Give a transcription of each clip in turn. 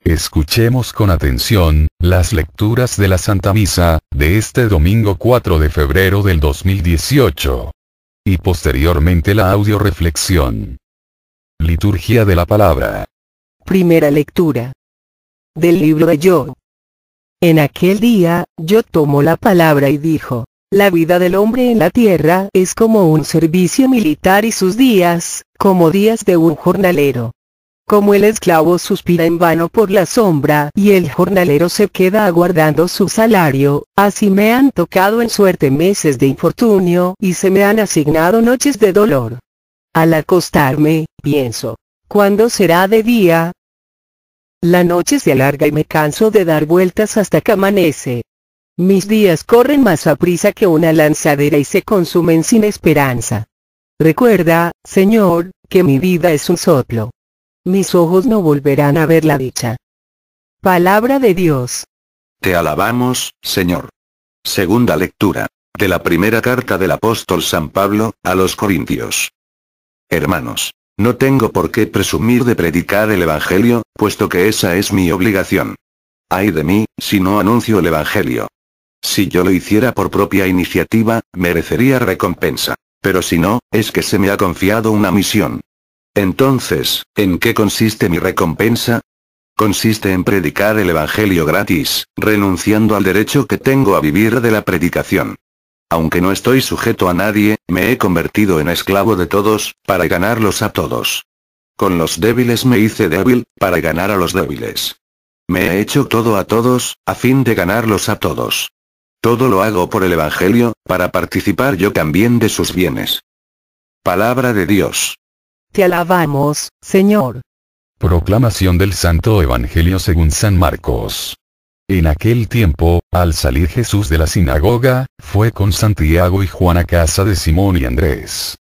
Escuchemos con atención, las lecturas de la Santa Misa, de este domingo 4 de febrero del 2018. Y posteriormente la audioreflexión. Liturgia de la Palabra. Primera lectura. Del libro de Job. En aquel día, Job tomó la palabra y dijo: la vida del hombre en la tierra es como un servicio militar y sus días, como días de un jornalero. Como el esclavo suspira en vano por la sombra y el jornalero se queda aguardando su salario, así me han tocado en suerte meses de infortunio y se me han asignado noches de dolor. Al acostarme, pienso: ¿cuándo será de día? La noche se alarga y me canso de dar vueltas hasta que amanece. Mis días corren más aprisa que una lanzadera y se consumen sin esperanza. Recuerda, Señor, que mi vida es un soplo. Mis ojos no volverán a ver la dicha. Palabra de Dios. Te alabamos, Señor. Segunda lectura. De la primera carta del apóstol San Pablo, a los Corintios. Hermanos, no tengo por qué presumir de predicar el Evangelio, puesto que esa es mi obligación. Ay de mí, si no anuncio el Evangelio. Si yo lo hiciera por propia iniciativa, merecería recompensa. Pero si no, es que se me ha confiado una misión. Entonces, ¿en qué consiste mi recompensa? Consiste en predicar el Evangelio gratis, renunciando al derecho que tengo a vivir de la predicación. Aunque no estoy sujeto a nadie, me he convertido en esclavo de todos, para ganarlos a todos. Con los débiles me hice débil, para ganar a los débiles. Me he hecho todo a todos, a fin de ganarlos a todos. Todo lo hago por el Evangelio, para participar yo también de sus bienes. Palabra de Dios. Te alabamos, Señor. Proclamación del Santo Evangelio según San Marcos. En aquel tiempo, al salir Jesús de la sinagoga, fue con Santiago y Juan a casa de Simón y Andrés.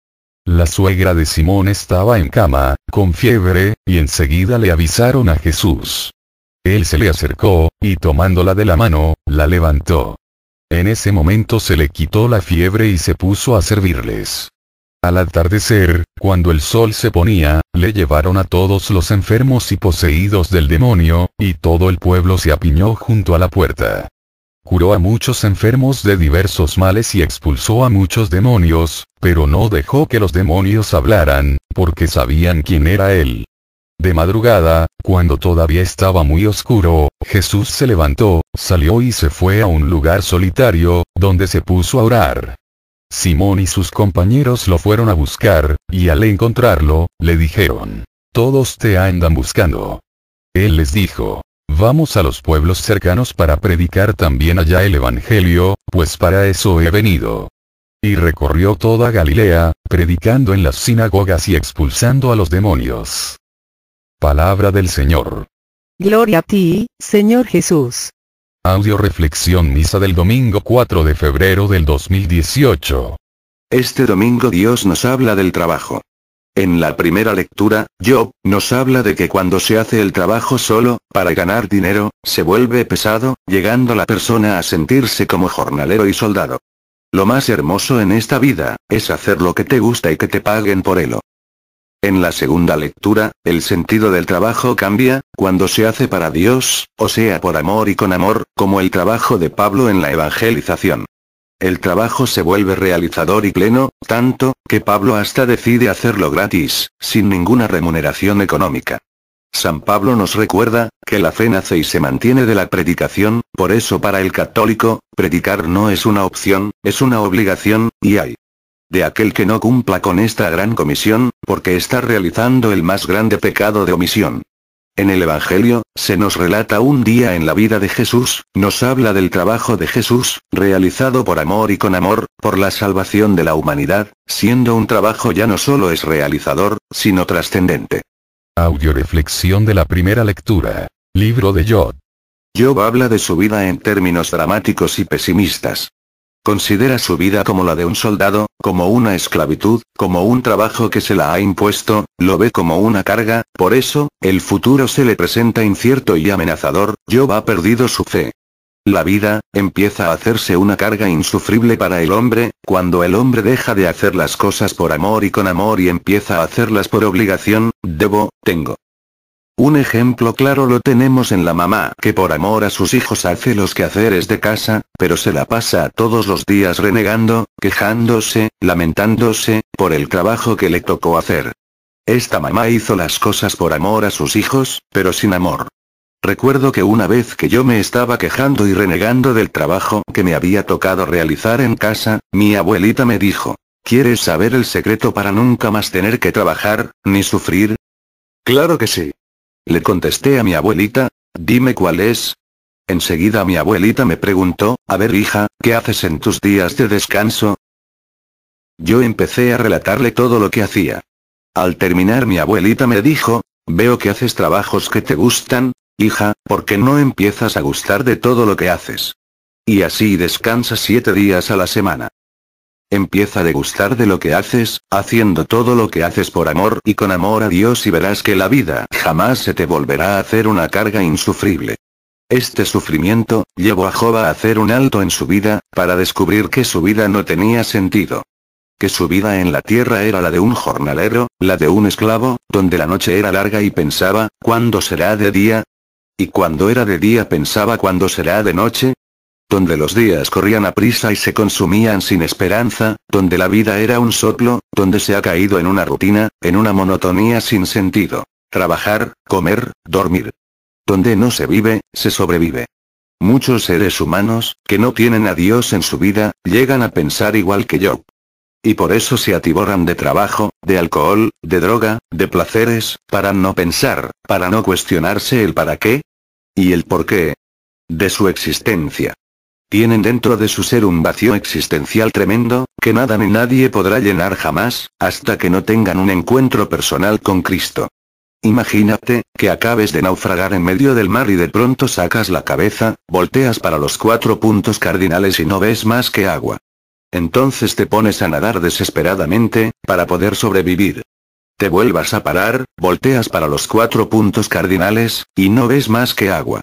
La suegra de Simón estaba en cama, con fiebre, y enseguida le avisaron a Jesús. Él se le acercó, y tomándola de la mano, la levantó. En ese momento se le quitó la fiebre y se puso a servirles. Al atardecer, cuando el sol se ponía, le llevaron a todos los enfermos y poseídos del demonio, y todo el pueblo se apiñó junto a la puerta. Curó a muchos enfermos de diversos males y expulsó a muchos demonios, pero no dejó que los demonios hablaran, porque sabían quién era él. De madrugada, cuando todavía estaba muy oscuro, Jesús se levantó, salió y se fue a un lugar solitario, donde se puso a orar. Simón y sus compañeros lo fueron a buscar, y al encontrarlo, le dijeron: todos te andan buscando. Él les dijo: vamos a los pueblos cercanos para predicar también allá el Evangelio, pues para eso he venido. Y recorrió toda Galilea, predicando en las sinagogas y expulsando a los demonios. Palabra del Señor. Gloria a ti, Señor Jesús. Audioreflexión Misa del domingo 4 de febrero del 2018. Este domingo Dios nos habla del trabajo. En la primera lectura, Job nos habla de que cuando se hace el trabajo solo, para ganar dinero, se vuelve pesado, llegando la persona a sentirse como jornalero y soldado. Lo más hermoso en esta vida, es hacer lo que te gusta y que te paguen por ello. En la segunda lectura, el sentido del trabajo cambia, cuando se hace para Dios, o sea por amor y con amor, como el trabajo de Pablo en la evangelización. El trabajo se vuelve realizador y pleno, tanto, que Pablo hasta decide hacerlo gratis, sin ninguna remuneración económica. San Pablo nos recuerda, que la fe nace y se mantiene de la predicación, por eso para el católico, predicar no es una opción, es una obligación, y hay de aquel que no cumpla con esta gran comisión, porque está realizando el más grande pecado de omisión. En el Evangelio, se nos relata un día en la vida de Jesús, nos habla del trabajo de Jesús, realizado por amor y con amor, por la salvación de la humanidad, siendo un trabajo ya no solo es realizador, sino trascendente. Audioreflexión de la primera lectura. Libro de Job. Job habla de su vida en términos dramáticos y pesimistas. Considera su vida como la de un soldado, como una esclavitud, como un trabajo que se la ha impuesto, lo ve como una carga, por eso, el futuro se le presenta incierto y amenazador. Job ha perdido su fe. La vida, empieza a hacerse una carga insufrible para el hombre, cuando el hombre deja de hacer las cosas por amor y con amor y empieza a hacerlas por obligación, tengo. Un ejemplo claro lo tenemos en la mamá que por amor a sus hijos hace los quehaceres de casa, pero se la pasa todos los días renegando, quejándose, lamentándose, por el trabajo que le tocó hacer. Esta mamá hizo las cosas por amor a sus hijos, pero sin amor. Recuerdo que una vez que yo me estaba quejando y renegando del trabajo que me había tocado realizar en casa, mi abuelita me dijo: ¿quieres saber el secreto para nunca más tener que trabajar, ni sufrir? Claro que sí. Le contesté a mi abuelita, dime cuál es. Enseguida mi abuelita me preguntó, a ver hija, ¿qué haces en tus días de descanso? Yo empecé a relatarle todo lo que hacía. Al terminar mi abuelita me dijo, veo que haces trabajos que te gustan, hija, ¿por qué no empiezas a gustar de todo lo que haces? Y así descansas 7 días a la semana. Empieza a degustar de lo que haces, haciendo todo lo que haces por amor y con amor a Dios y verás que la vida jamás se te volverá a hacer una carga insufrible. Este sufrimiento llevó a Job a hacer un alto en su vida, para descubrir que su vida no tenía sentido. Que su vida en la tierra era la de un jornalero, la de un esclavo, donde la noche era larga y pensaba, ¿cuándo será de día? Y cuando era de día pensaba, ¿cuándo será de noche? Donde los días corrían a prisa y se consumían sin esperanza, donde la vida era un soplo, donde se ha caído en una rutina, en una monotonía sin sentido. Trabajar, comer, dormir. Donde no se vive, se sobrevive. Muchos seres humanos, que no tienen a Dios en su vida, llegan a pensar igual que yo. Y por eso se atiborran de trabajo, de alcohol, de droga, de placeres, para no pensar, para no cuestionarse el para qué y el por qué de su existencia. Tienen dentro de su ser un vacío existencial tremendo, que nada ni nadie podrá llenar jamás, hasta que no tengan un encuentro personal con Cristo. Imagínate, que acabes de naufragar en medio del mar y de pronto sacas la cabeza, volteas para los 4 puntos cardinales y no ves más que agua. Entonces te pones a nadar desesperadamente, para poder sobrevivir. Te vuelvas a parar, volteas para los 4 puntos cardinales, y no ves más que agua.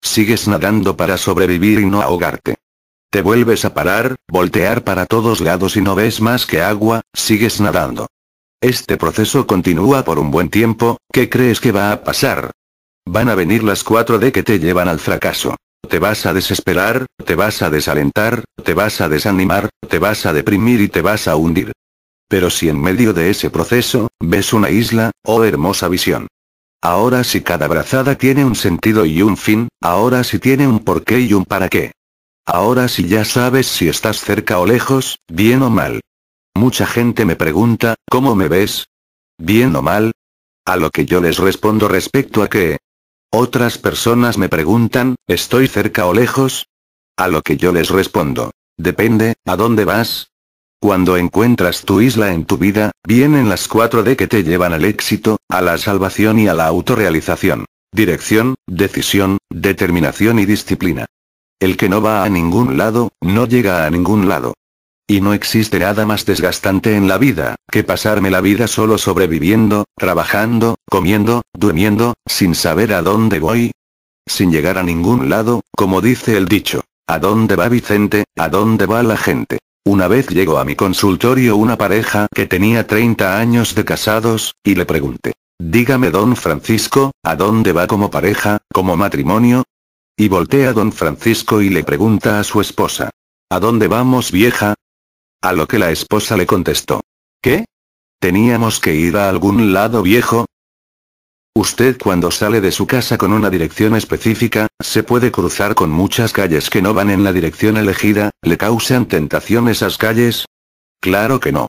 Sigues nadando para sobrevivir y no ahogarte. Te vuelves a parar, voltear para todos lados y no ves más que agua, sigues nadando. Este proceso continúa por un buen tiempo. ¿Qué crees que va a pasar? Van a venir las 4D que te llevan al fracaso. Te vas a desesperar, te vas a desalentar, te vas a desanimar, te vas a deprimir y te vas a hundir. Pero si en medio de ese proceso, ves una isla, ¡oh hermosa visión! Ahora sí cada brazada tiene un sentido y un fin, ahora sí tiene un porqué y un para qué. Ahora sí ya sabes si estás cerca o lejos, bien o mal. Mucha gente me pregunta, ¿cómo me ves? ¿Bien o mal? A lo que yo les respondo respecto a que... Otras personas me preguntan, ¿estoy cerca o lejos? A lo que yo les respondo, depende, ¿a dónde vas? Cuando encuentras tu isla en tu vida, vienen las 4D que te llevan al éxito, a la salvación y a la autorrealización. Dirección, decisión, determinación y disciplina. El que no va a ningún lado, no llega a ningún lado. Y no existe nada más desgastante en la vida, que pasarme la vida solo sobreviviendo, trabajando, comiendo, durmiendo, sin saber a dónde voy. Sin llegar a ningún lado, como dice el dicho. ¿A dónde va Vicente? ¿A dónde va la gente? Una vez llegó a mi consultorio una pareja que tenía 30 años de casados, y le pregunté, dígame don Francisco, ¿a dónde va como pareja, como matrimonio? Y voltea a don Francisco y le pregunta a su esposa, ¿a dónde vamos vieja? A lo que la esposa le contestó, ¿qué? ¿Teníamos que ir a algún lado viejo? Usted cuando sale de su casa con una dirección específica, se puede cruzar con muchas calles que no van en la dirección elegida. ¿Le causan tentación esas calles? Claro que no.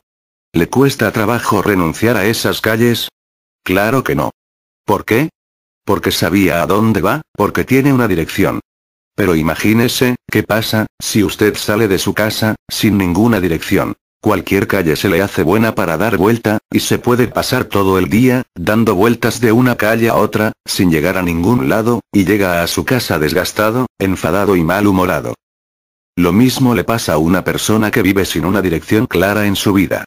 ¿Le cuesta trabajo renunciar a esas calles? Claro que no. ¿Por qué? Porque sabía a dónde va, porque tiene una dirección. Pero imagínese, ¿qué pasa, si usted sale de su casa, sin ninguna dirección? Cualquier calle se le hace buena para dar vuelta, y se puede pasar todo el día, dando vueltas de una calle a otra, sin llegar a ningún lado, y llega a su casa desgastado, enfadado y malhumorado. Lo mismo le pasa a una persona que vive sin una dirección clara en su vida.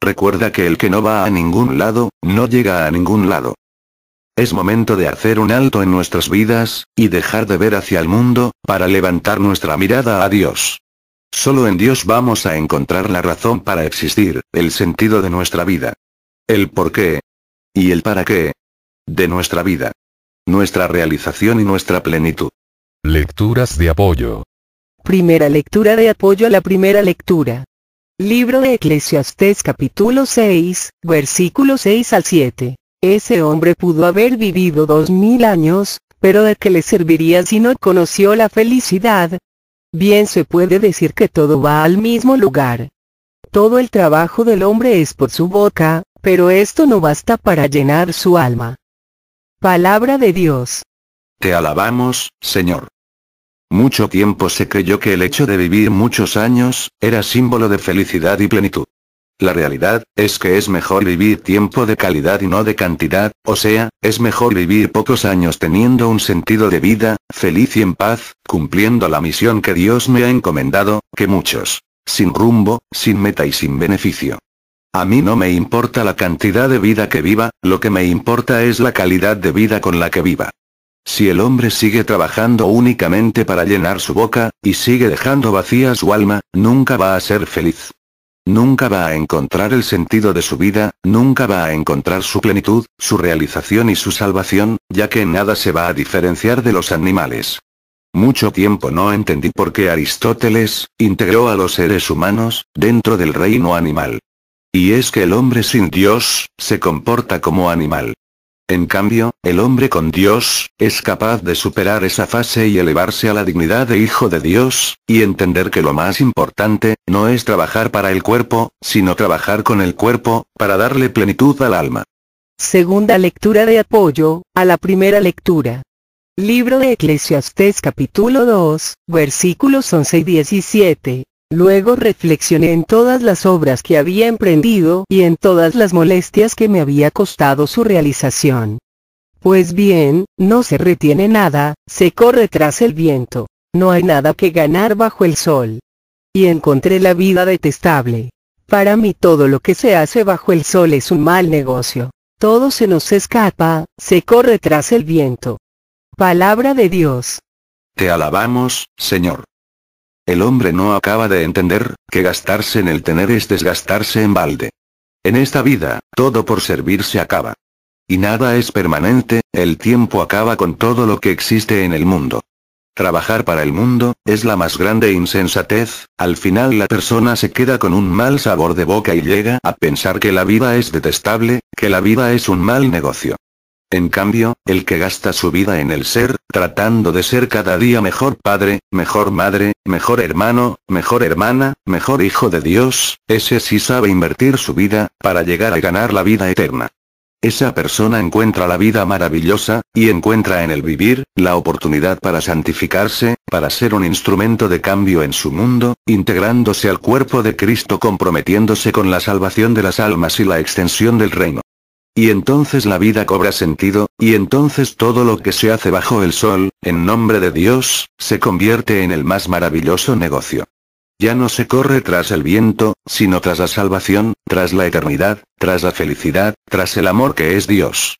Recuerda que el que no va a ningún lado, no llega a ningún lado. Es momento de hacer un alto en nuestras vidas, y dejar de ver hacia el mundo, para levantar nuestra mirada a Dios. Solo en Dios vamos a encontrar la razón para existir, el sentido de nuestra vida. El por qué y el para qué de nuestra vida. nuestra realización y nuestra plenitud. Lecturas de apoyo. Primera lectura de apoyo a la primera lectura. Libro de Eclesiastés capítulo 6, versículos 6 al 7. Ese hombre pudo haber vivido 2000 años, pero ¿de qué le serviría si no conoció la felicidad? Bien se puede decir que todo va al mismo lugar. Todo el trabajo del hombre es por su boca, pero esto no basta para llenar su alma. Palabra de Dios. Te alabamos, Señor. Mucho tiempo se creyó que el hecho de vivir muchos años era símbolo de felicidad y plenitud. La realidad es que es mejor vivir tiempo de calidad y no de cantidad, o sea, es mejor vivir pocos años teniendo un sentido de vida, feliz y en paz, cumpliendo la misión que Dios me ha encomendado, que muchos, sin rumbo, sin meta y sin beneficio. A mí no me importa la cantidad de vida que viva, lo que me importa es la calidad de vida con la que viva. Si el hombre sigue trabajando únicamente para llenar su boca, y sigue dejando vacía su alma, nunca va a ser feliz. Nunca va a encontrar el sentido de su vida, nunca va a encontrar su plenitud, su realización y su salvación, ya que en nada se va a diferenciar de los animales. Mucho tiempo no entendí por qué Aristóteles integró a los seres humanos dentro del reino animal. Y es que el hombre sin Dios se comporta como animal. En cambio, el hombre con Dios es capaz de superar esa fase y elevarse a la dignidad de hijo de Dios, y entender que lo más importante no es trabajar para el cuerpo, sino trabajar con el cuerpo, para darle plenitud al alma. Segunda lectura de apoyo a la primera lectura. Libro de Eclesiastés capítulo 2, versículos 11 y 17. Luego reflexioné en todas las obras que había emprendido y en todas las molestias que me había costado su realización. Pues bien, no se retiene nada, se corre tras el viento, no hay nada que ganar bajo el sol. Y encontré la vida detestable. Para mí todo lo que se hace bajo el sol es un mal negocio. Todo se nos escapa, se corre tras el viento. Palabra de Dios. Te alabamos, Señor. El hombre no acaba de entender que gastarse en el tener es desgastarse en balde. En esta vida, todo por servir se acaba. Y nada es permanente, el tiempo acaba con todo lo que existe en el mundo. Trabajar para el mundo es la más grande insensatez, al final la persona se queda con un mal sabor de boca y llega a pensar que la vida es detestable, que la vida es un mal negocio. En cambio, el que gasta su vida en el ser, tratando de ser cada día mejor padre, mejor madre, mejor hermano, mejor hermana, mejor hijo de Dios, ese sí sabe invertir su vida, para llegar a ganar la vida eterna. Esa persona encuentra la vida maravillosa, y encuentra en el vivir, la oportunidad para santificarse, para ser un instrumento de cambio en su mundo, integrándose al cuerpo de Cristo, comprometiéndose con la salvación de las almas y la extensión del reino. Y entonces la vida cobra sentido, y entonces todo lo que se hace bajo el sol, en nombre de Dios, se convierte en el más maravilloso negocio. Ya no se corre tras el viento, sino tras la salvación, tras la eternidad, tras la felicidad, tras el amor que es Dios.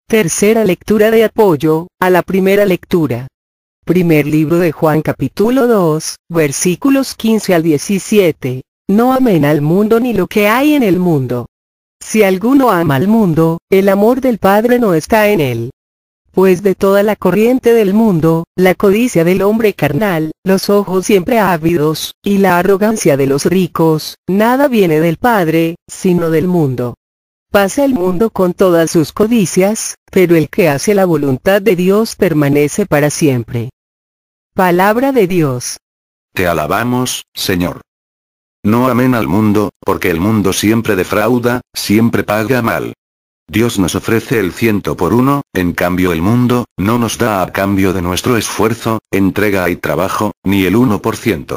Tercera lectura de apoyo a la primera lectura. Primer libro de Juan capítulo 2, versículos 15 al 17. No amen al mundo ni lo que hay en el mundo. Si alguno ama al mundo, el amor del Padre no está en él. Pues de toda la corriente del mundo, la codicia del hombre carnal, los ojos siempre ávidos, y la arrogancia de los ricos, nada viene del Padre, sino del mundo. Pasa el mundo con todas sus codicias, pero el que hace la voluntad de Dios permanece para siempre. Palabra de Dios. Te alabamos, Señor. No amen al mundo, porque el mundo siempre defrauda, siempre paga mal. Dios nos ofrece el 100 por 1, en cambio el mundo, no nos da a cambio de nuestro esfuerzo, entrega y trabajo, ni el 1%.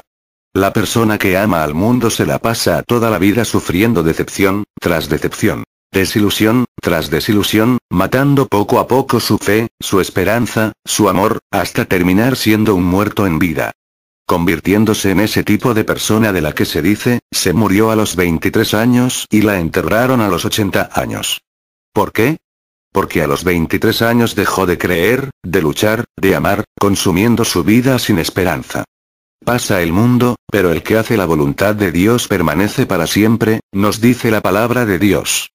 La persona que ama al mundo se la pasa toda la vida sufriendo decepción, tras decepción. Desilusión, tras desilusión, matando poco a poco su fe, su esperanza, su amor, hasta terminar siendo un muerto en vida. Convirtiéndose en ese tipo de persona de la que se dice, se murió a los 23 años y la enterraron a los 80 años. ¿Por qué? Porque a los 23 años dejó de creer, de luchar, de amar, consumiendo su vida sin esperanza. Pasa el mundo, pero el que hace la voluntad de Dios permanece para siempre, nos dice la palabra de Dios.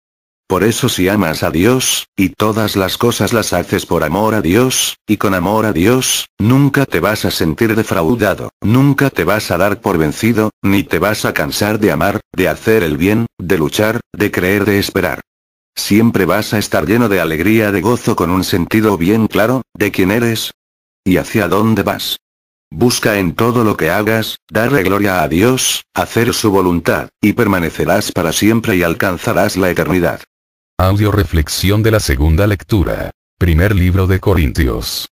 Por eso si amas a Dios, y todas las cosas las haces por amor a Dios, y con amor a Dios, nunca te vas a sentir defraudado, nunca te vas a dar por vencido, ni te vas a cansar de amar, de hacer el bien, de luchar, de creer, de esperar. Siempre vas a estar lleno de alegría, de gozo, con un sentido bien claro, de quién eres y hacia dónde vas. Busca en todo lo que hagas, darle gloria a Dios, hacer su voluntad, y permanecerás para siempre y alcanzarás la eternidad. Audio reflexión de la segunda lectura. Primer libro de Corintios.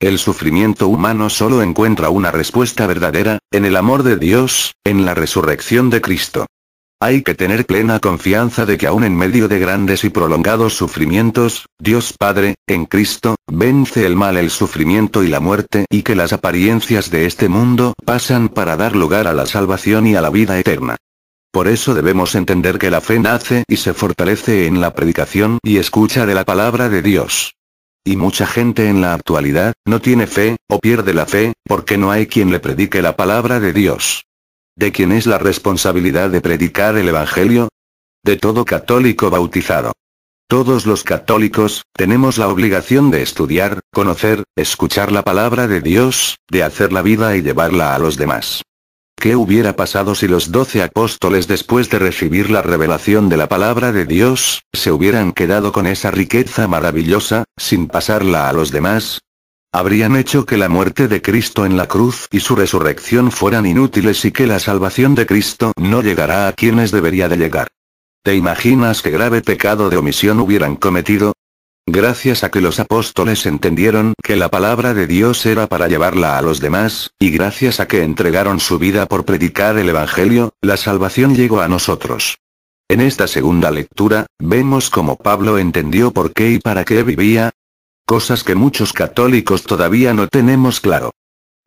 El sufrimiento humano solo encuentra una respuesta verdadera, en el amor de Dios, en la resurrección de Cristo. Hay que tener plena confianza de que aún en medio de grandes y prolongados sufrimientos, Dios Padre, en Cristo, vence el mal, el sufrimiento y la muerte, y que las apariencias de este mundo pasan para dar lugar a la salvación y a la vida eterna. Por eso debemos entender que la fe nace y se fortalece en la predicación y escucha de la palabra de Dios. Y mucha gente en la actualidad, no tiene fe, o pierde la fe, porque no hay quien le predique la palabra de Dios. ¿De quién es la responsabilidad de predicar el Evangelio? De todo católico bautizado. Todos los católicos, tenemos la obligación de estudiar, conocer, escuchar la palabra de Dios, de hacer la vida y llevarla a los demás. ¿Qué hubiera pasado si los 12 apóstoles, después de recibir la revelación de la palabra de Dios, se hubieran quedado con esa riqueza maravillosa, sin pasarla a los demás? Habrían hecho que la muerte de Cristo en la cruz y su resurrección fueran inútiles y que la salvación de Cristo no llegará a quienes debería de llegar. ¿Te imaginas qué grave pecado de omisión hubieran cometido? Gracias a que los apóstoles entendieron que la palabra de Dios era para llevarla a los demás, y gracias a que entregaron su vida por predicar el Evangelio, la salvación llegó a nosotros. En esta segunda lectura, vemos cómo Pablo entendió por qué y para qué vivía. Cosas que muchos católicos todavía no tenemos claro.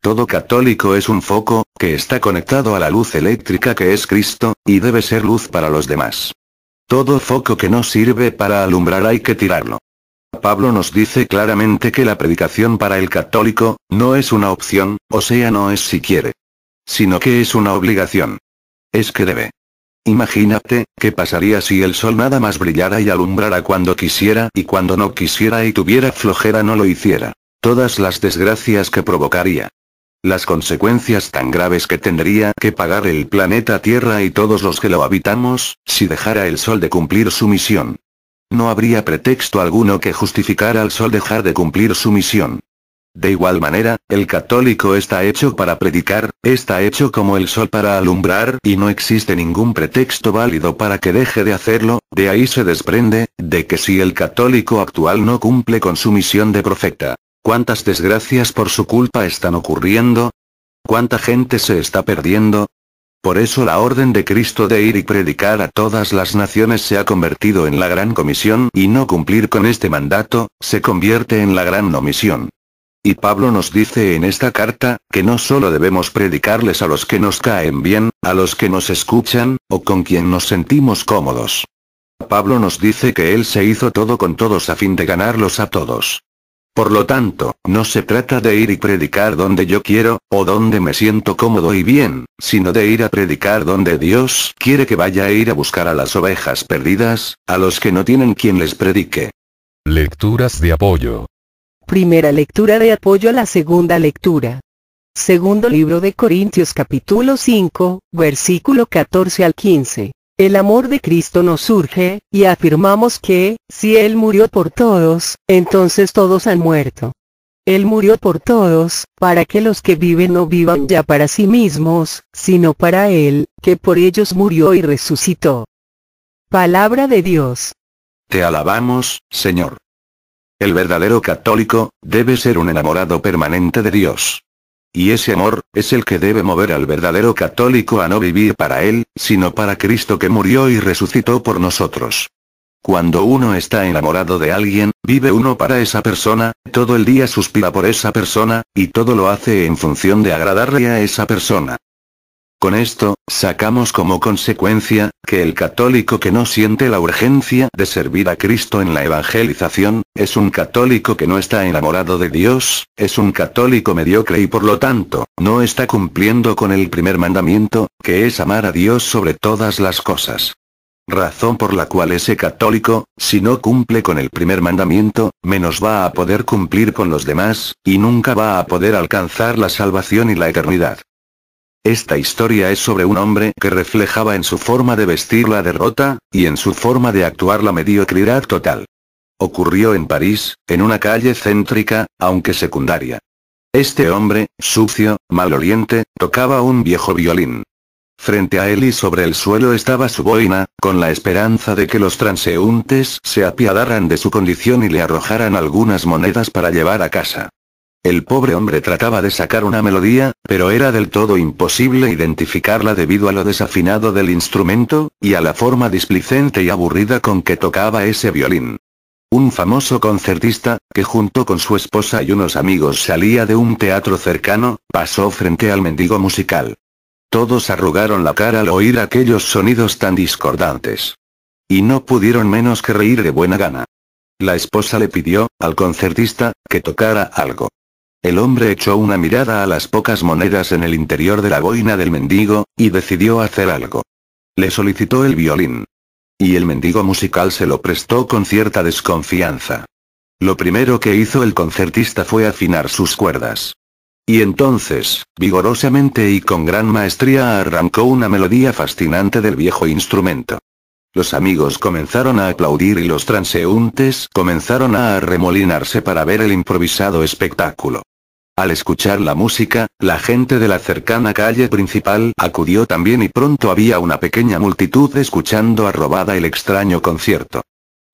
Todo católico es un foco, que está conectado a la luz eléctrica que es Cristo, y debe ser luz para los demás. Todo foco que no sirve para alumbrar hay que tirarlo. Pablo nos dice claramente que la predicación para el católico, no es una opción, o sea, no es si quiere, sino que es una obligación. Es que debe. Imagínate, ¿qué pasaría si el sol nada más brillara y alumbrara cuando quisiera, y cuando no quisiera y tuviera flojera no lo hiciera? Todas las desgracias que provocaría. Las consecuencias tan graves que tendría que pagar el planeta Tierra y todos los que lo habitamos, si dejara el sol de cumplir su misión. No habría pretexto alguno que justificara al sol dejar de cumplir su misión. De igual manera, el católico está hecho para predicar, está hecho como el sol para alumbrar, y no existe ningún pretexto válido para que deje de hacerlo. De ahí se desprende, de que si el católico actual no cumple con su misión de profeta, ¿cuántas desgracias por su culpa están ocurriendo? ¿Cuánta gente se está perdiendo? Por eso la orden de Cristo de ir y predicar a todas las naciones se ha convertido en la gran comisión, y no cumplir con este mandato, se convierte en la gran omisión. Y Pablo nos dice en esta carta, que no solo debemos predicarles a los que nos caen bien, a los que nos escuchan, o con quien nos sentimos cómodos. Pablo nos dice que él se hizo todo con todos a fin de ganarlos a todos. Por lo tanto, no se trata de ir y predicar donde yo quiero, o donde me siento cómodo y bien, sino de ir a predicar donde Dios quiere que vaya, a ir a buscar a las ovejas perdidas, a los que no tienen quien les predique. Lecturas de apoyo. Primera lectura de apoyo a la segunda lectura. Segundo libro de Corintios capítulo 5, versículo 14 al 15. El amor de Cristo nos surge, y afirmamos que, si Él murió por todos, entonces todos han muerto. Él murió por todos, para que los que viven no vivan ya para sí mismos, sino para Él, que por ellos murió y resucitó. Palabra de Dios. Te alabamos, Señor. El verdadero católico, debe ser un enamorado permanente de Dios. Y ese amor, es el que debe mover al verdadero católico a no vivir para él, sino para Cristo que murió y resucitó por nosotros. Cuando uno está enamorado de alguien, vive uno para esa persona, todo el día suspira por esa persona, y todo lo hace en función de agradarle a esa persona. Con esto, sacamos como consecuencia, que el católico que no siente la urgencia de servir a Cristo en la evangelización, es un católico que no está enamorado de Dios, es un católico mediocre y por lo tanto, no está cumpliendo con el primer mandamiento, que es amar a Dios sobre todas las cosas. razón por la cual ese católico, si no cumple con el primer mandamiento, menos va a poder cumplir con los demás, y nunca va a poder alcanzar la salvación y la eternidad. Esta historia es sobre un hombre que reflejaba en su forma de vestir la derrota, y en su forma de actuar la mediocridad total. Ocurrió en París, en una calle céntrica, aunque secundaria. Este hombre, sucio, maloliente, tocaba un viejo violín. Frente a él y sobre el suelo estaba su boina, con la esperanza de que los transeúntes se apiadaran de su condición y le arrojaran algunas monedas para llevar a casa. El pobre hombre trataba de sacar una melodía, pero era del todo imposible identificarla debido a lo desafinado del instrumento, y a la forma displicente y aburrida con que tocaba ese violín. Un famoso concertista, que junto con su esposa y unos amigos salía de un teatro cercano, pasó frente al mendigo musical. Todos arrugaron la cara al oír aquellos sonidos tan discordantes. Y no pudieron menos que reír de buena gana. La esposa le pidió, al concertista, que tocara algo. El hombre echó una mirada a las pocas monedas en el interior de la boina del mendigo, y decidió hacer algo. Le solicitó el violín. Y el mendigo musical se lo prestó con cierta desconfianza. Lo primero que hizo el concertista fue afinar sus cuerdas. Y entonces, vigorosamente y con gran maestría arrancó una melodía fascinante del viejo instrumento. Los amigos comenzaron a aplaudir y los transeúntes comenzaron a arremolinarse para ver el improvisado espectáculo. Al escuchar la música, la gente de la cercana calle principal acudió también y pronto había una pequeña multitud escuchando arrobada el extraño concierto.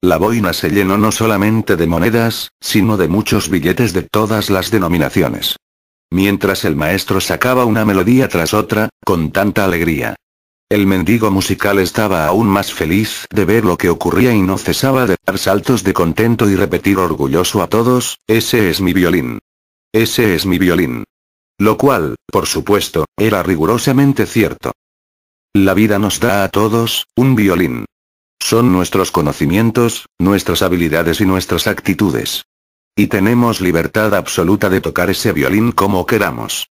La boina se llenó no solamente de monedas, sino de muchos billetes de todas las denominaciones. Mientras el maestro sacaba una melodía tras otra, con tanta alegría. El mendigo musical estaba aún más feliz de ver lo que ocurría y no cesaba de dar saltos de contento y repetir orgulloso a todos, ese es mi violín. Ese es mi violín. Lo cual, por supuesto, era rigurosamente cierto. La vida nos da a todos, un violín. Son nuestros conocimientos, nuestras habilidades y nuestras actitudes. Y tenemos libertad absoluta de tocar ese violín como queramos.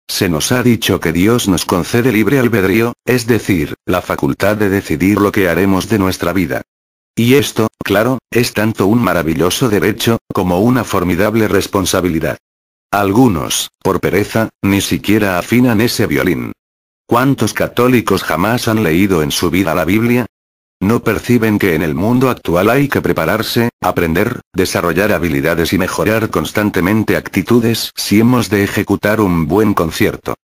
Se nos ha dicho que Dios nos concede libre albedrío, es decir, la facultad de decidir lo que haremos de nuestra vida. Y esto, claro, es tanto un maravilloso derecho, como una formidable responsabilidad. Algunos, por pereza, ni siquiera afinan ese violín. ¿Cuántos católicos jamás han leído en su vida la Biblia? No perciben que en el mundo actual hay que prepararse, aprender, desarrollar habilidades y mejorar constantemente actitudes si hemos de ejecutar un buen concierto.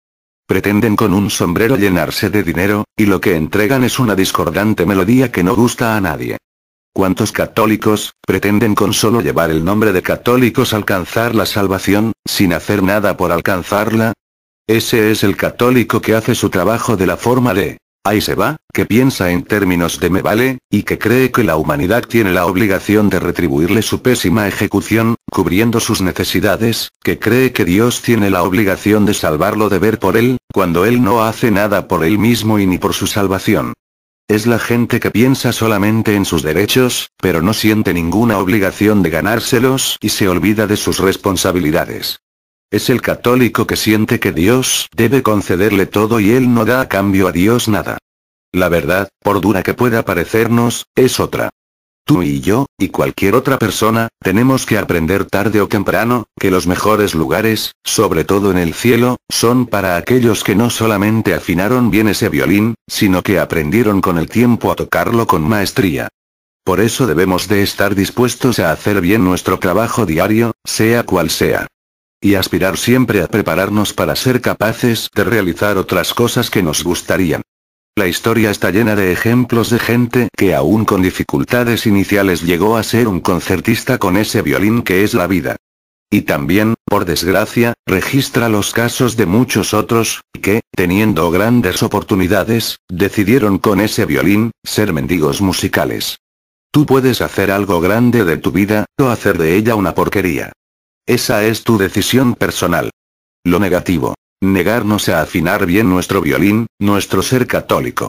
Pretenden con un sombrero llenarse de dinero, y lo que entregan es una discordante melodía que no gusta a nadie. ¿Cuántos católicos pretenden con solo llevar el nombre de católicos alcanzar la salvación, sin hacer nada por alcanzarla? Ese es el católico que hace su trabajo de la forma de ahí se va, que piensa en términos de me vale, y que cree que la humanidad tiene la obligación de retribuirle su pésima ejecución, cubriendo sus necesidades, que cree que Dios tiene la obligación de salvarlo de ver por él, cuando él no hace nada por él mismo y ni por su salvación. Es la gente que piensa solamente en sus derechos, pero no siente ninguna obligación de ganárselos y se olvida de sus responsabilidades. Es el católico que siente que Dios debe concederle todo y él no da a cambio a Dios nada. La verdad, por dura que pueda parecernos, es otra. Tú y yo, y cualquier otra persona, tenemos que aprender tarde o temprano, que los mejores lugares, sobre todo en el cielo, son para aquellos que no solamente afinaron bien ese violín, sino que aprendieron con el tiempo a tocarlo con maestría. Por eso debemos de estar dispuestos a hacer bien nuestro trabajo diario, sea cual sea. Y aspirar siempre a prepararnos para ser capaces de realizar otras cosas que nos gustarían. La historia está llena de ejemplos de gente que aún con dificultades iniciales llegó a ser un concertista con ese violín que es la vida. Y también, por desgracia, registra los casos de muchos otros, que, teniendo grandes oportunidades, decidieron con ese violín, ser mendigos musicales. Tú puedes hacer algo grande de tu vida, o hacer de ella una porquería. Esa es tu decisión personal. Lo negativo. Negarnos a afinar bien nuestro violín, nuestro ser católico.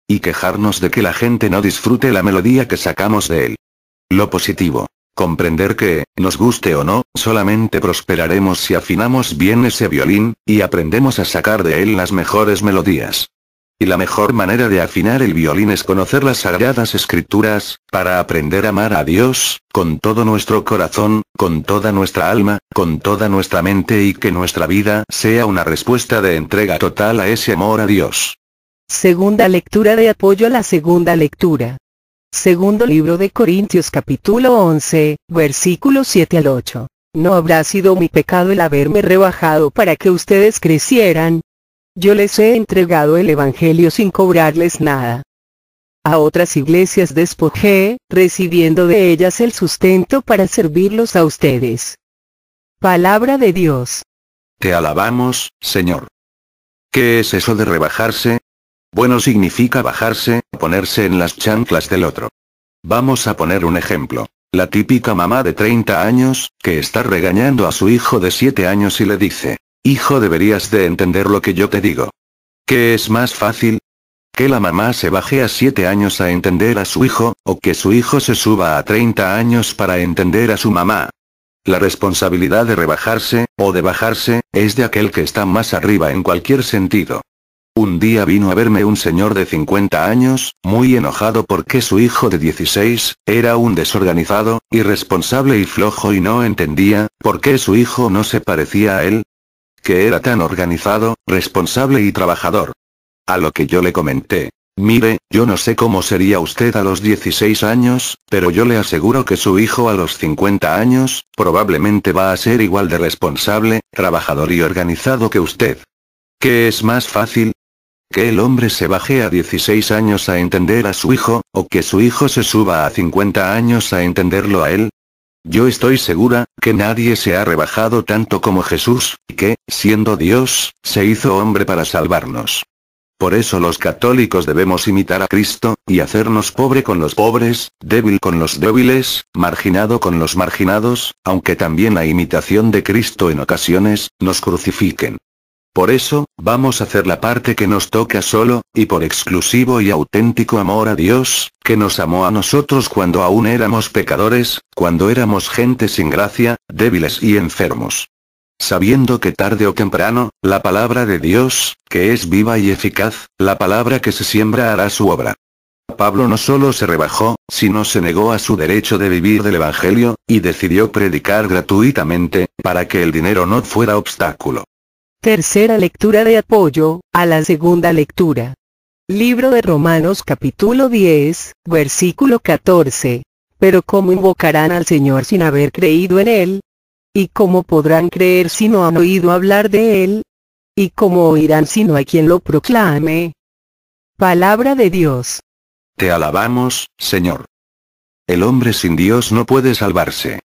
Y quejarnos de que la gente no disfrute la melodía que sacamos de él. Lo positivo. Comprender que, nos guste o no, solamente prosperaremos si afinamos bien ese violín, y aprendemos a sacar de él las mejores melodías. Y la mejor manera de afinar el violín es conocer las sagradas escrituras, para aprender a amar a Dios, con todo nuestro corazón, con toda nuestra alma, con toda nuestra mente y que nuestra vida sea una respuesta de entrega total a ese amor a Dios. Segunda lectura de apoyo a la segunda lectura. Segundo libro de Corintios capítulo 11, versículos 7 al 8. No habrá sido mi pecado el haberme rebajado para que ustedes crecieran. Yo les he entregado el Evangelio sin cobrarles nada. A otras iglesias despojé, recibiendo de ellas el sustento para servirlos a ustedes. Palabra de Dios. Te alabamos, Señor. ¿Qué es eso de rebajarse? Bueno, significa bajarse, ponerse en las chanclas del otro. Vamos a poner un ejemplo. La típica mamá de 30 años, que está regañando a su hijo de 7 años y le dice: hijo, deberías de entender lo que yo te digo. ¿Qué es más fácil? ¿Que la mamá se baje a 7 años a entender a su hijo, o que su hijo se suba a 30 años para entender a su mamá? La responsabilidad de rebajarse, o de bajarse, es de aquel que está más arriba en cualquier sentido. Un día vino a verme un señor de 50 años, muy enojado porque su hijo de 16, era un desorganizado, irresponsable y flojo y no entendía, por qué su hijo no se parecía a él. Que era tan organizado, responsable y trabajador. A lo que yo le comenté: mire, yo no sé cómo sería usted a los 16 años, pero yo le aseguro que su hijo a los 50 años, probablemente va a ser igual de responsable, trabajador y organizado que usted. ¿Qué es más fácil? ¿Que el hombre se baje a 16 años a entender a su hijo, o que su hijo se suba a 50 años a entenderlo a él? Yo estoy segura, que nadie se ha rebajado tanto como Jesús, que, siendo Dios, se hizo hombre para salvarnos. Por eso los católicos debemos imitar a Cristo, y hacernos pobre con los pobres, débil con los débiles, marginado con los marginados, aunque también a imitación de Cristo en ocasiones, nos crucifiquen. Por eso, vamos a hacer la parte que nos toca solo, y por exclusivo y auténtico amor a Dios, que nos amó a nosotros cuando aún éramos pecadores, cuando éramos gente sin gracia, débiles y enfermos. Sabiendo que tarde o temprano, la palabra de Dios, que es viva y eficaz, la palabra que se siembra hará su obra. Pablo no solo se rebajó, sino se negó a su derecho de vivir del Evangelio, y decidió predicar gratuitamente, para que el dinero no fuera obstáculo. Tercera lectura de apoyo a la segunda lectura. Libro de Romanos capítulo 10, versículo 14. Pero ¿cómo invocarán al Señor sin haber creído en Él? ¿Y cómo podrán creer si no han oído hablar de Él? ¿Y cómo oirán si no hay quien lo proclame? Palabra de Dios. Te alabamos, Señor. El hombre sin Dios no puede salvarse.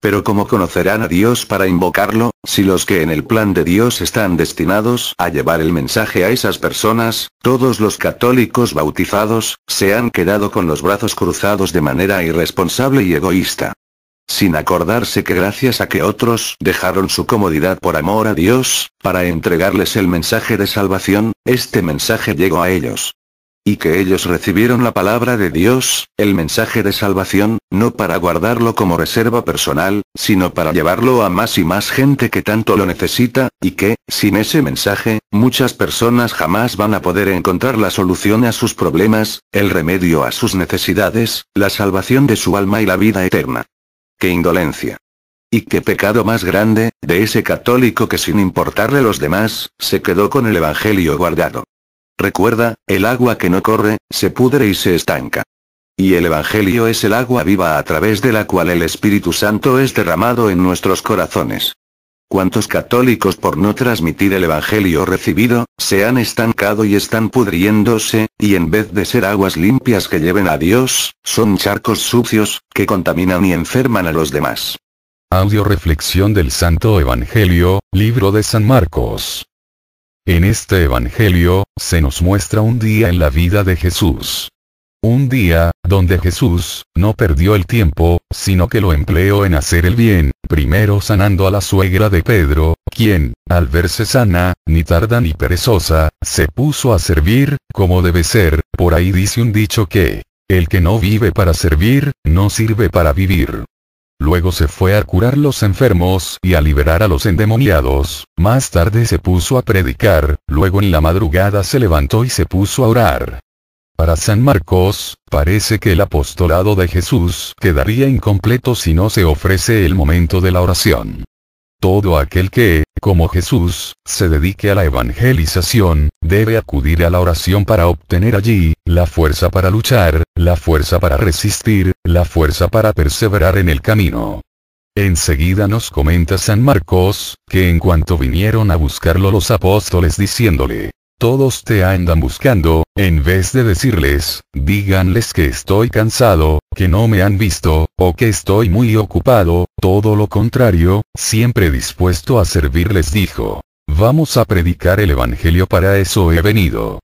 Pero ¿cómo conocerán a Dios para invocarlo, si los que en el plan de Dios están destinados a llevar el mensaje a esas personas, todos los católicos bautizados, se han quedado con los brazos cruzados de manera irresponsable y egoísta? Sin acordarse que gracias a que otros dejaron su comodidad por amor a Dios, para entregarles el mensaje de salvación, este mensaje llegó a ellos. Y que ellos recibieron la palabra de Dios, el mensaje de salvación, no para guardarlo como reserva personal, sino para llevarlo a más y más gente que tanto lo necesita, y que, sin ese mensaje, muchas personas jamás van a poder encontrar la solución a sus problemas, el remedio a sus necesidades, la salvación de su alma y la vida eterna. ¡Qué indolencia! Y qué pecado más grande, de ese católico que sin importarle los demás, se quedó con el Evangelio guardado. Recuerda, el agua que no corre, se pudre y se estanca. Y el Evangelio es el agua viva a través de la cual el Espíritu Santo es derramado en nuestros corazones. ¿Cuántos católicos por no transmitir el Evangelio recibido, se han estancado y están pudriéndose, y en vez de ser aguas limpias que lleven a Dios, son charcos sucios, que contaminan y enferman a los demás? Audio reflexión del Santo Evangelio, libro de San Marcos. En este Evangelio, se nos muestra un día en la vida de Jesús. Un día, donde Jesús, no perdió el tiempo, sino que lo empleó en hacer el bien, primero sanando a la suegra de Pedro, quien, al verse sana, ni tarda ni perezosa, se puso a servir, como debe ser. Por ahí dice un dicho que, el que no vive para servir, no sirve para vivir. luego se fue a curar los enfermos y a liberar a los endemoniados, más tarde se puso a predicar, luego en la madrugada se levantó y se puso a orar. Para San Marcos, parece que el apostolado de Jesús quedaría incompleto si no se ofrece el momento de la oración. Todo aquel que, como Jesús, se dedique a la evangelización, debe acudir a la oración para obtener allí, la fuerza para luchar, la fuerza para resistir, la fuerza para perseverar en el camino. Enseguida nos comenta San Marcos, que en cuanto vinieron a buscarlo los apóstoles diciéndole, todos te andan buscando, en vez de decirles, díganles que estoy cansado, que no me han visto, o que estoy muy ocupado, todo lo contrario, siempre dispuesto a servirles dijo, vamos a predicar el evangelio, para eso he venido.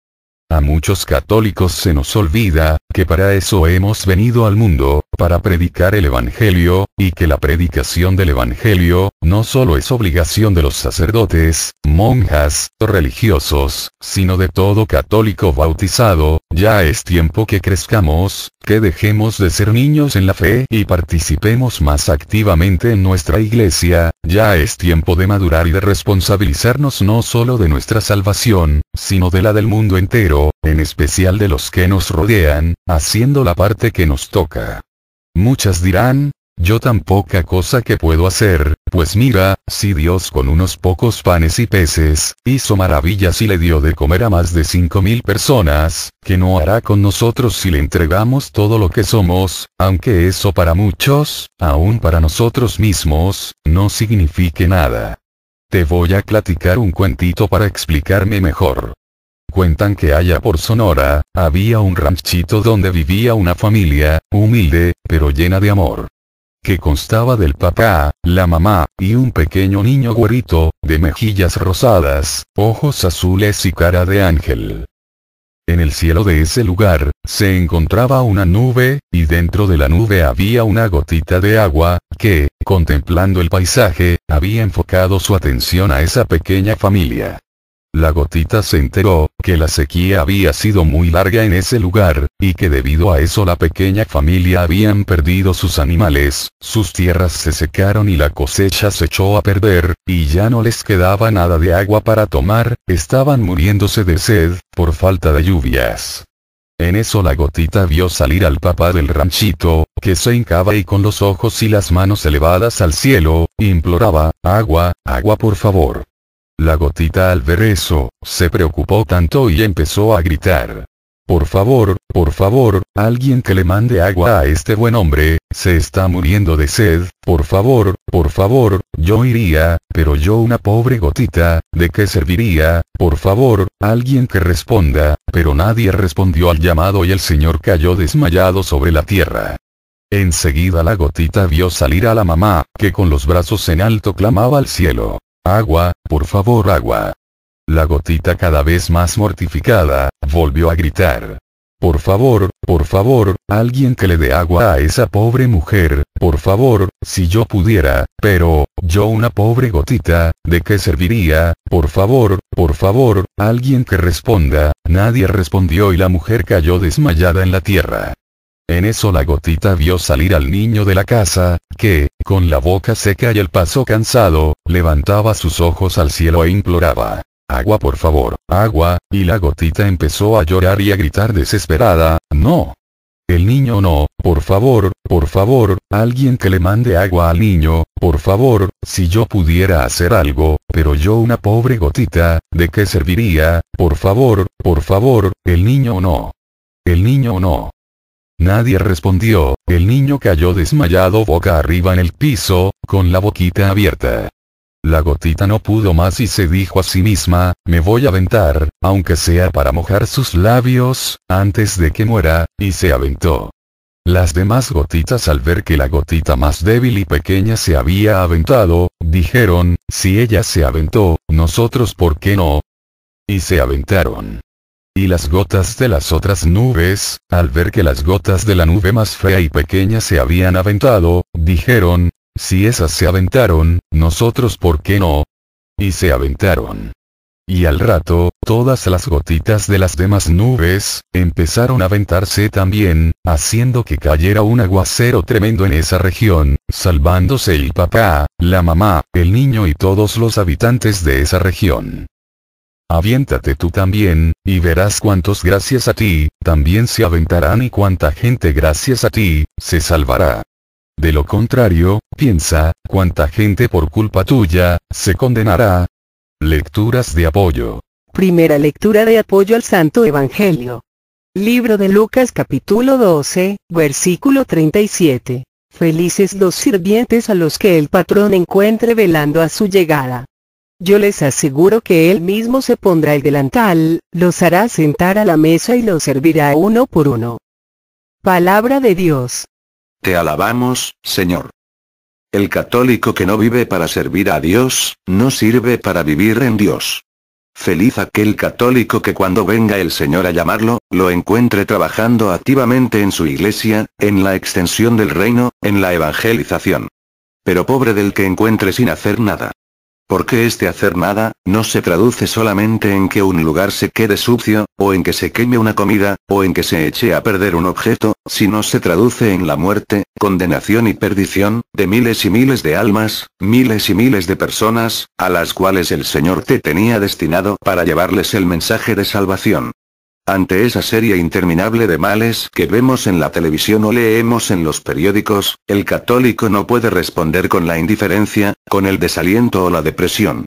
A muchos católicos se nos olvida, que para eso hemos venido al mundo, para predicar el evangelio, y que la predicación del evangelio, no solo es obligación de los sacerdotes, monjas, o religiosos, sino de todo católico bautizado. Ya es tiempo que crezcamos, que dejemos de ser niños en la fe y participemos más activamente en nuestra iglesia. Ya es tiempo de madurar y de responsabilizarnos no solo de nuestra salvación, sino de la del mundo entero, en especial de los que nos rodean, haciendo la parte que nos toca. Muchas dirán, yo tan poca cosa que puedo hacer, pues mira, si Dios con unos pocos panes y peces, hizo maravillas y le dio de comer a más de 5.000 personas, ¿qué no hará con nosotros si le entregamos todo lo que somos, aunque eso para muchos, aún para nosotros mismos, no signifique nada? Te voy a platicar un cuentito para explicarme mejor. Cuentan que allá por Sonora, había un ranchito donde vivía una familia, humilde, pero llena de amor. Que constaba del papá, la mamá, y un pequeño niño güerito, de mejillas rosadas, ojos azules y cara de ángel. En el cielo de ese lugar, se encontraba una nube, y dentro de la nube había una gotita de agua, que, contemplando el paisaje, había enfocado su atención a esa pequeña familia. La gotita se enteró, que la sequía había sido muy larga en ese lugar, y que debido a eso la pequeña familia habían perdido sus animales, sus tierras se secaron y la cosecha se echó a perder, y ya no les quedaba nada de agua para tomar, estaban muriéndose de sed, por falta de lluvias. En eso la gotita vio salir al papá del ranchito, que se hincaba y con los ojos y las manos elevadas al cielo, imploraba, agua, agua por favor. La gotita al ver eso, se preocupó tanto y empezó a gritar. Por favor, alguien que le mande agua a este buen hombre, se está muriendo de sed, por favor, yo iría, pero yo una pobre gotita, ¿de qué serviría? Por favor, alguien que responda, pero nadie respondió al llamado y el señor cayó desmayado sobre la tierra. Enseguida la gotita vio salir a la mamá, que con los brazos en alto clamaba al cielo. Agua, por favor agua. La gotita cada vez más mortificada, volvió a gritar. Por favor, alguien que le dé agua a esa pobre mujer, por favor, si yo pudiera, pero, yo una pobre gotita, ¿de qué serviría? Por favor, alguien que responda. Nadie respondió y la mujer cayó desmayada en la tierra. En eso la gotita vio salir al niño de la casa, que, con la boca seca y el paso cansado, levantaba sus ojos al cielo e imploraba. Agua por favor, agua, y la gotita empezó a llorar y a gritar desesperada, no. El niño no, por favor, alguien que le mande agua al niño, por favor, si yo pudiera hacer algo, pero yo una pobre gotita, ¿de qué serviría? Por favor, el niño no. El niño no. Nadie respondió, el niño cayó desmayado boca arriba en el piso, con la boquita abierta. La gotita no pudo más y se dijo a sí misma, me voy a aventar, aunque sea para mojar sus labios, antes de que muera, y se aventó. Las demás gotitas al ver que la gotita más débil y pequeña se había aventado, dijeron, si ella se aventó, nosotros ¿por qué no? Y se aventaron. Y las gotas de las otras nubes, al ver que las gotas de la nube más fea y pequeña se habían aventado, dijeron, si esas se aventaron, nosotros ¿por qué no? Y se aventaron. Y al rato, todas las gotitas de las demás nubes, empezaron a aventarse también, haciendo que cayera un aguacero tremendo en esa región, salvándose el papá, la mamá, el niño y todos los habitantes de esa región. Aviéntate tú también, y verás cuántos gracias a ti, también se aventarán y cuánta gente gracias a ti, se salvará. De lo contrario, piensa, cuánta gente por culpa tuya, se condenará. Lecturas de apoyo. Primera lectura de apoyo al Santo Evangelio. Libro de Lucas capítulo 12, versículo 37. Felices los sirvientes a los que el patrón encuentre velando a su llegada. Yo les aseguro que él mismo se pondrá el delantal, los hará sentar a la mesa y los servirá uno por uno. Palabra de Dios. Te alabamos, Señor. El católico que no vive para servir a Dios, no sirve para vivir en Dios. Feliz aquel católico que cuando venga el Señor a llamarlo, lo encuentre trabajando activamente en su iglesia, en la extensión del reino, en la evangelización. Pero pobre del que encuentre sin hacer nada. Porque este hacer nada, no se traduce solamente en que un lugar se quede sucio, o en que se queme una comida, o en que se eche a perder un objeto, sino se traduce en la muerte, condenación y perdición, de miles y miles de almas, miles y miles de personas, a las cuales el Señor te tenía destinado para llevarles el mensaje de salvación. Ante esa serie interminable de males que vemos en la televisión o leemos en los periódicos, el católico no puede responder con la indiferencia, con el desaliento o la depresión.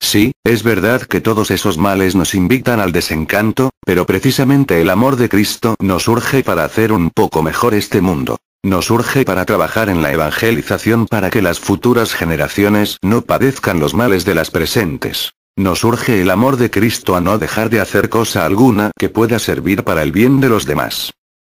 Sí, es verdad que todos esos males nos invitan al desencanto, pero precisamente el amor de Cristo nos urge para hacer un poco mejor este mundo. Nos urge para trabajar en la evangelización para que las futuras generaciones no padezcan los males de las presentes. Nos urge el amor de Cristo a no dejar de hacer cosa alguna que pueda servir para el bien de los demás.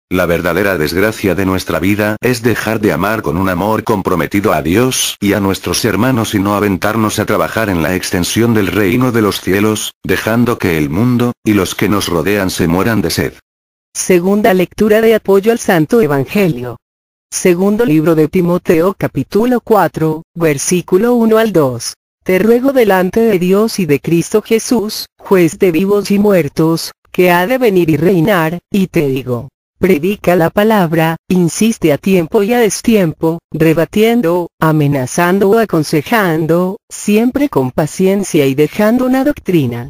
La verdadera desgracia de nuestra vida es dejar de amar con un amor comprometido a Dios y a nuestros hermanos y no aventarnos a trabajar en la extensión del reino de los cielos, dejando que el mundo, y los que nos rodean se mueran de sed. Segunda lectura de apoyo al Santo Evangelio. Segundo libro de Timoteo capítulo 4, versículo 1 al 2. Te ruego delante de Dios y de Cristo Jesús, juez de vivos y muertos, que ha de venir y reinar, y te digo, predica la palabra, insiste a tiempo y a destiempo, rebatiendo, amenazando o aconsejando, siempre con paciencia y dejando una doctrina.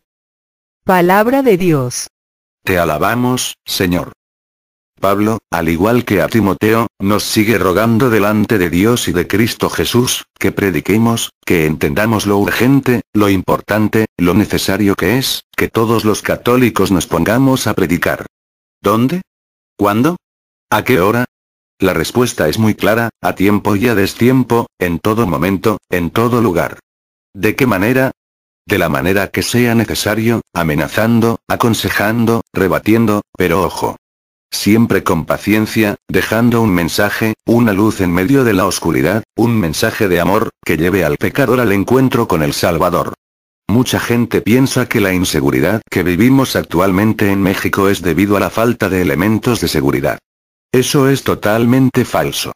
Palabra de Dios. Te alabamos, Señor. Pablo, al igual que a Timoteo, nos sigue rogando delante de Dios y de Cristo Jesús, que prediquemos, que entendamos lo urgente, lo importante, lo necesario que es, que todos los católicos nos pongamos a predicar. ¿Dónde? ¿Cuándo? ¿A qué hora? La respuesta es muy clara, a tiempo y a destiempo, en todo momento, en todo lugar. ¿De qué manera? De la manera que sea necesario, amenazando, aconsejando, rebatiendo, pero ojo. Siempre con paciencia, dejando un mensaje, una luz en medio de la oscuridad, un mensaje de amor, que lleve al pecador al encuentro con el Salvador. Mucha gente piensa que la inseguridad que vivimos actualmente en México es debido a la falta de elementos de seguridad. Eso es totalmente falso.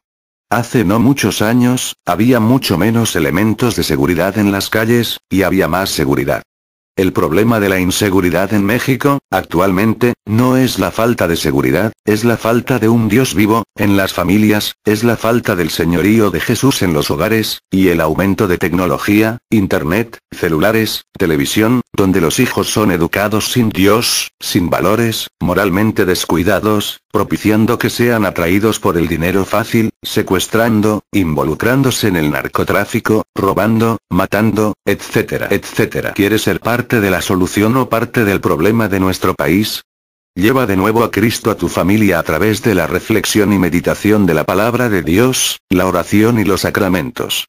Hace no muchos años, había mucho menos elementos de seguridad en las calles, y había más seguridad. El problema de la inseguridad en México, actualmente, no es la falta de seguridad, es la falta de un Dios vivo, en las familias, es la falta del señorío de Jesús en los hogares, y el aumento de tecnología, internet, celulares, televisión, donde los hijos son educados sin Dios, sin valores, moralmente descuidados, propiciando que sean atraídos por el dinero fácil, secuestrando, involucrándose en el narcotráfico, robando, matando, etcétera, etcétera. ¿Quieres ser parte de la solución o parte del problema de nuestro país? Lleva de nuevo a Cristo a tu familia a través de la reflexión y meditación de la palabra de Dios, la oración y los sacramentos.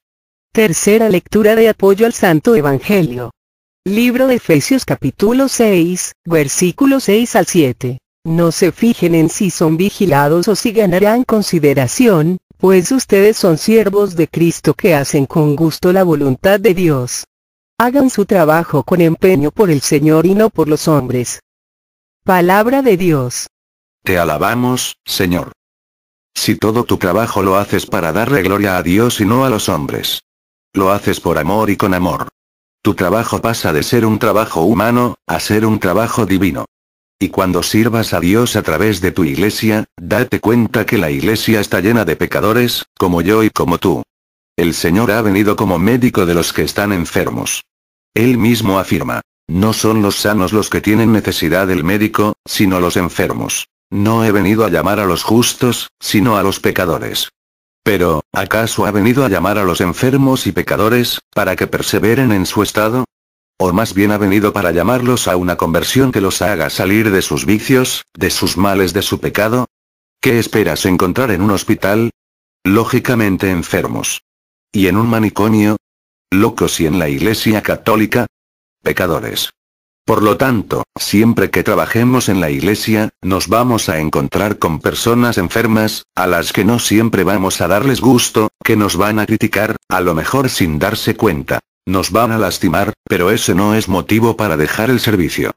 Tercera lectura de apoyo al Santo Evangelio. Libro de Efesios capítulo 6, versículos 6 al 7. No se fijen en si son vigilados o si ganarán consideración, pues ustedes son siervos de Cristo que hacen con gusto la voluntad de Dios. Hagan su trabajo con empeño por el Señor y no por los hombres. Palabra de Dios. Te alabamos, Señor. Si todo tu trabajo lo haces para darle gloria a Dios y no a los hombres. Lo haces por amor y con amor. Tu trabajo pasa de ser un trabajo humano, a ser un trabajo divino. Y cuando sirvas a Dios a través de tu iglesia, date cuenta que la iglesia está llena de pecadores, como yo y como tú. El Señor ha venido como médico de los que están enfermos. Él mismo afirma, no son los sanos los que tienen necesidad del médico, sino los enfermos. No he venido a llamar a los justos, sino a los pecadores. Pero, ¿acaso ha venido a llamar a los enfermos y pecadores, para que perseveren en su estado? ¿O más bien ha venido para llamarlos a una conversión que los haga salir de sus vicios, de sus males, de su pecado? ¿Qué esperas encontrar en un hospital? Lógicamente enfermos. ¿Y en un manicomio? Locos. ¿Y en la Iglesia Católica? Pecadores. Por lo tanto, siempre que trabajemos en la iglesia, nos vamos a encontrar con personas enfermas, a las que no siempre vamos a darles gusto, que nos van a criticar, a lo mejor sin darse cuenta. Nos van a lastimar, pero ese no es motivo para dejar el servicio.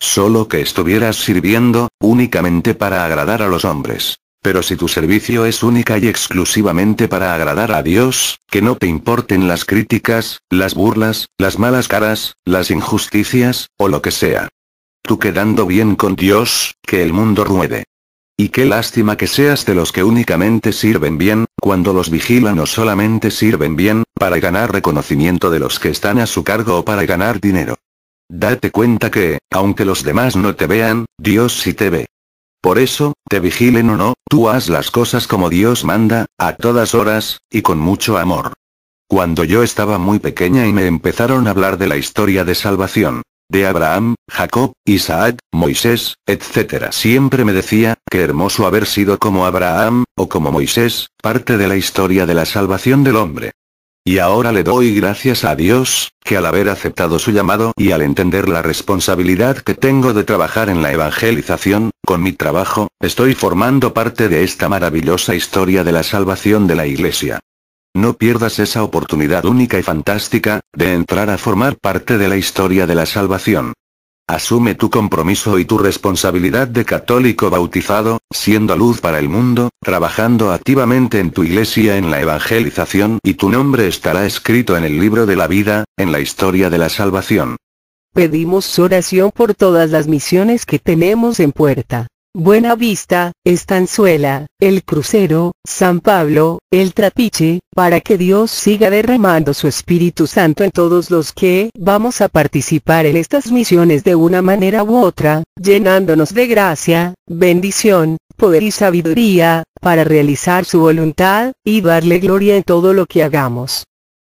Solo que estuvieras sirviendo, únicamente para agradar a los hombres. Pero si tu servicio es única y exclusivamente para agradar a Dios, que no te importen las críticas, las burlas, las malas caras, las injusticias, o lo que sea. Tú quedando bien con Dios, que el mundo ruede. Y qué lástima que seas de los que únicamente sirven bien, cuando los vigilan o solamente sirven bien, para ganar reconocimiento de los que están a su cargo o para ganar dinero. Date cuenta que, aunque los demás no te vean, Dios sí te ve. Por eso, te vigilen o no, tú haz las cosas como Dios manda, a todas horas, y con mucho amor. Cuando yo estaba muy pequeña y me empezaron a hablar de la historia de salvación, de Abraham, Jacob, Isaac, Moisés, etc., siempre me decía, qué hermoso haber sido como Abraham, o como Moisés, parte de la historia de la salvación del hombre. Y ahora le doy gracias a Dios, que al haber aceptado su llamado y al entender la responsabilidad que tengo de trabajar en la evangelización, con mi trabajo, estoy formando parte de esta maravillosa historia de la salvación de la Iglesia. No pierdas esa oportunidad única y fantástica, de entrar a formar parte de la historia de la salvación. Asume tu compromiso y tu responsabilidad de católico bautizado, siendo luz para el mundo, trabajando activamente en tu iglesia en la evangelización y tu nombre estará escrito en el libro de la vida, en la historia de la salvación. Pedimos oración por todas las misiones que tenemos en puerta. Buena Vista, Estanzuela, El Crucero, San Pablo, El Trapiche, para que Dios siga derramando su Espíritu Santo en todos los que vamos a participar en estas misiones de una manera u otra, llenándonos de gracia, bendición, poder y sabiduría, para realizar su voluntad, y darle gloria en todo lo que hagamos.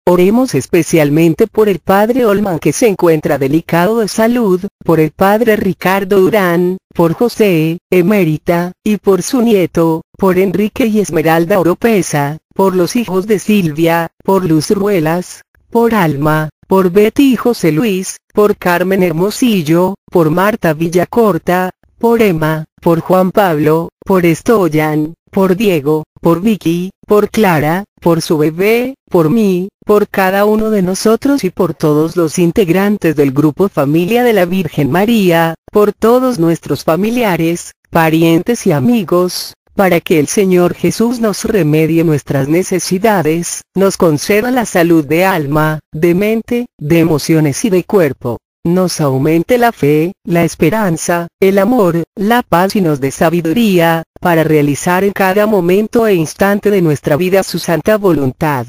Oremos especialmente por el Padre Olman que se encuentra delicado de salud, por el Padre Ricardo Durán, por José, emérita, y por su nieto, por Enrique y Esmeralda Oropesa, por los hijos de Silvia, por Luz Ruelas, por Alma, por Betty y José Luis, por Carmen Hermosillo, por Marta Villacorta, por Emma, por Juan Pablo, por Estoyan, por Diego, por Vicky, por Clara, por su bebé, por mí, por cada uno de nosotros y por todos los integrantes del grupo Familia de la Virgen María, por todos nuestros familiares, parientes y amigos, para que el Señor Jesús nos remedie nuestras necesidades, nos conceda la salud de alma, de mente, de emociones y de cuerpo. Nos aumente la fe, la esperanza, el amor, la paz y nos dé sabiduría, para realizar en cada momento e instante de nuestra vida su santa voluntad.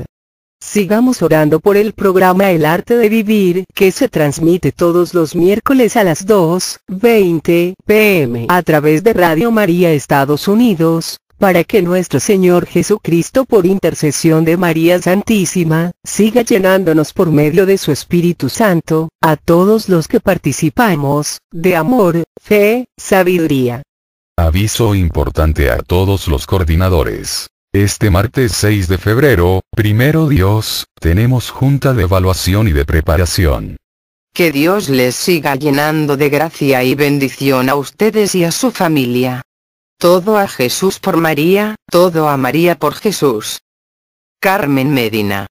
Sigamos orando por el programa El Arte de Vivir, que se transmite todos los miércoles a las 2:20 p.m. a través de Radio María Estados Unidos, para que nuestro Señor Jesucristo por intercesión de María Santísima, siga llenándonos por medio de su Espíritu Santo, a todos los que participamos, de amor, fe, sabiduría. Aviso importante a todos los coordinadores. Este martes 6 de febrero, primero Dios, tenemos junta de evaluación y de preparación. Que Dios les siga llenando de gracia y bendición a ustedes y a su familia. Todo a Jesús por María, todo a María por Jesús. Carmen Medina.